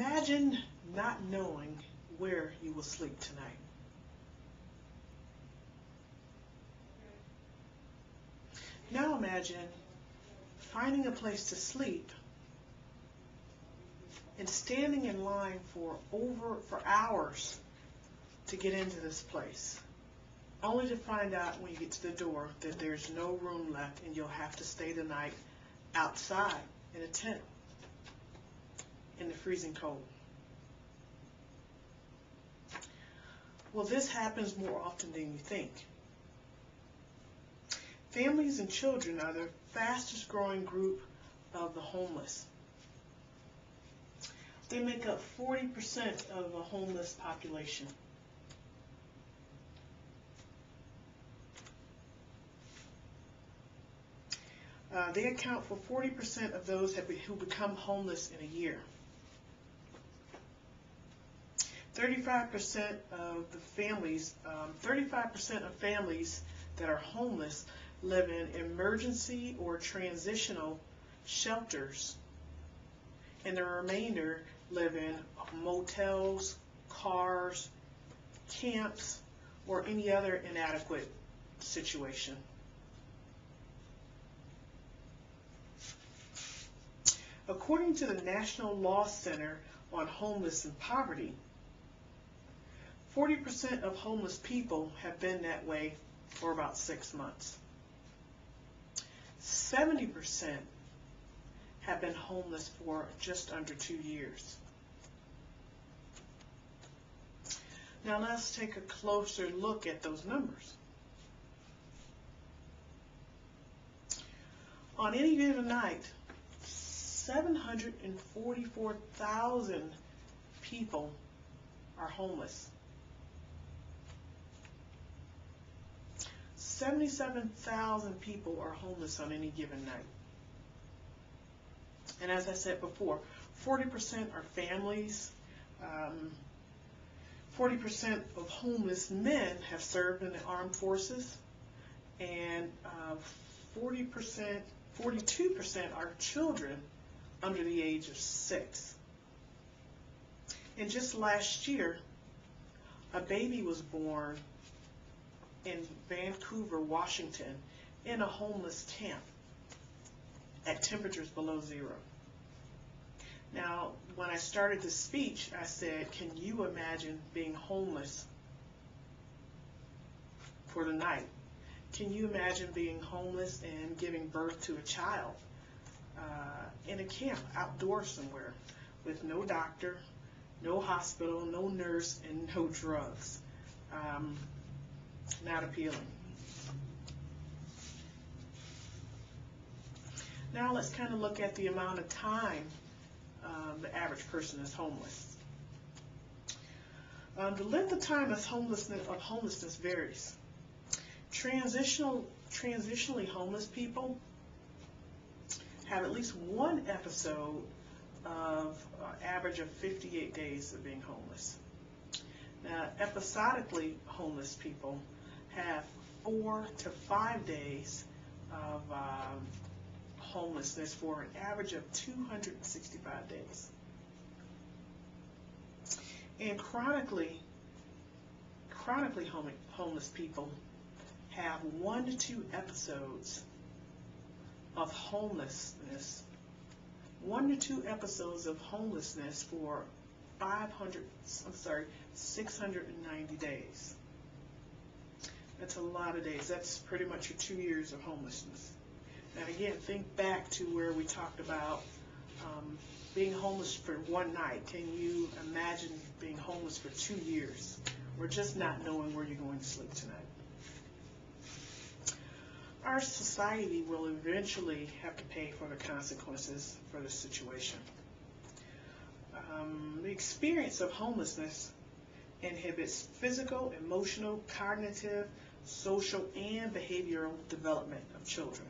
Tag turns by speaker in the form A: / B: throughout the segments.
A: Imagine not knowing where you will sleep tonight. Now imagine finding a place to sleep and standing in line for hours to get into this place, only to find out when you get to the door that there's no room left and you'll have to stay the night outside in a tent in the freezing cold. Well, this happens more often than you think. Families and children are the fastest growing group of the homeless. They make up 40% of the homeless population. They account for 40% of those who become homeless in a year. 35% of families that are homeless live in emergency or transitional shelters, and the remainder live in motels, cars, camps, or any other inadequate situation. According to the National Law Center on Homeless and Poverty, 40% of homeless people have been that way for about 6 months. 70% have been homeless for just under 2 years. Now let's take a closer look at those numbers. On any given night, 744,000 people are homeless. 77,000 people are homeless on any given night. And as I said before, 40% are families. 40% of homeless men have served in the armed forces, and 42% are children under the age of 6. And just last year, a baby was born in Vancouver, Washington, in a homeless camp at temperatures below 0. Now, when I started this speech, I said, can you imagine being homeless for the night? Can you imagine being homeless and giving birth to a child in a camp outdoors somewhere with no doctor, no hospital, no nurse, and no drugs? Not appealing. Now let's kind of look at the amount of time the average person is homeless. The length of time of homelessness varies. Transitionally homeless people have at least one episode of average of 58 days of being homeless. Now, episodically homeless people have 4 to 5 days of homelessness for an average of 265 days. And chronically homeless people have 1 to 2 episodes of homelessness. 1 to 2 episodes of homelessness for 690 days. That's a lot of days. That's pretty much your 2 years of homelessness. Now again, think back to where we talked about being homeless for one night. Can you imagine being homeless for 2 years, or just not knowing where you're going to sleep tonight? Our society will eventually have to pay for the consequences for this situation. The experience of homelessness inhibits physical, emotional, cognitive, social, and behavioral development of children.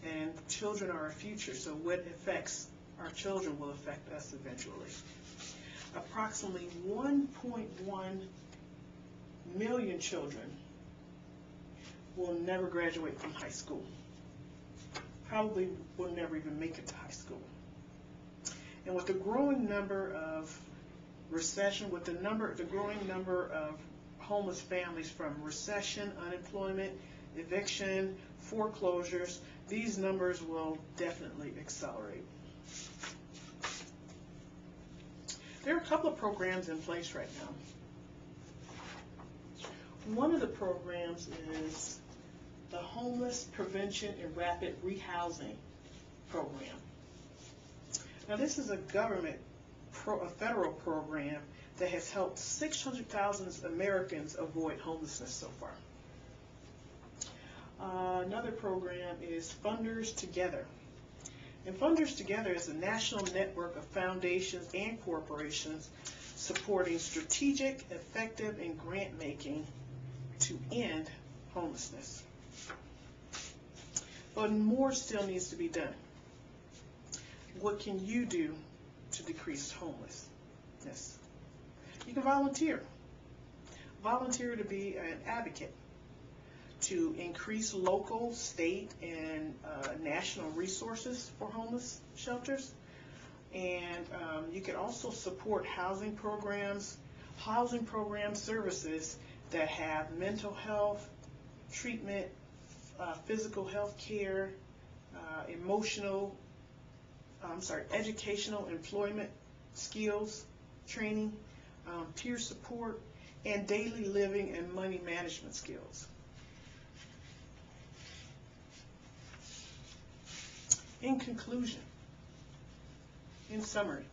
A: And children are our future, so what affects our children will affect us eventually. Approximately 1.1 million children will never graduate from high school. Probably will never even make it to high school. And with the growing number of recession, with the growing number of homeless families from recession, unemployment, eviction, foreclosures, these numbers will definitely accelerate. There are a couple of programs in place right now. One of the programs is the Homeless Prevention and Rapid Rehousing Program. Now, this is a federal program that has helped 600,000 Americans avoid homelessness so far. Another program is Funders Together. And Funders Together is a national network of foundations and corporations supporting strategic, effective, and grant making to end homelessness. But more still needs to be done. What can you do to decrease homelessness? You can volunteer. Volunteer to be an advocate, to increase local, state, and national resources for homeless shelters. And you can also support housing programs services that have mental health treatment, physical health care, educational employment skills training, peer support, and daily living and money management skills. In conclusion, in summary,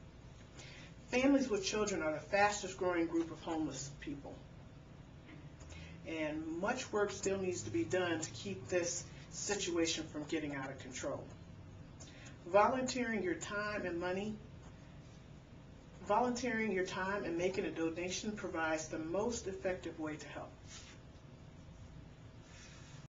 A: families with children are the fastest growing group of homeless people. And much work still needs to be done to keep this situation from getting out of control. Volunteering your time and making a donation provides the most effective way to help.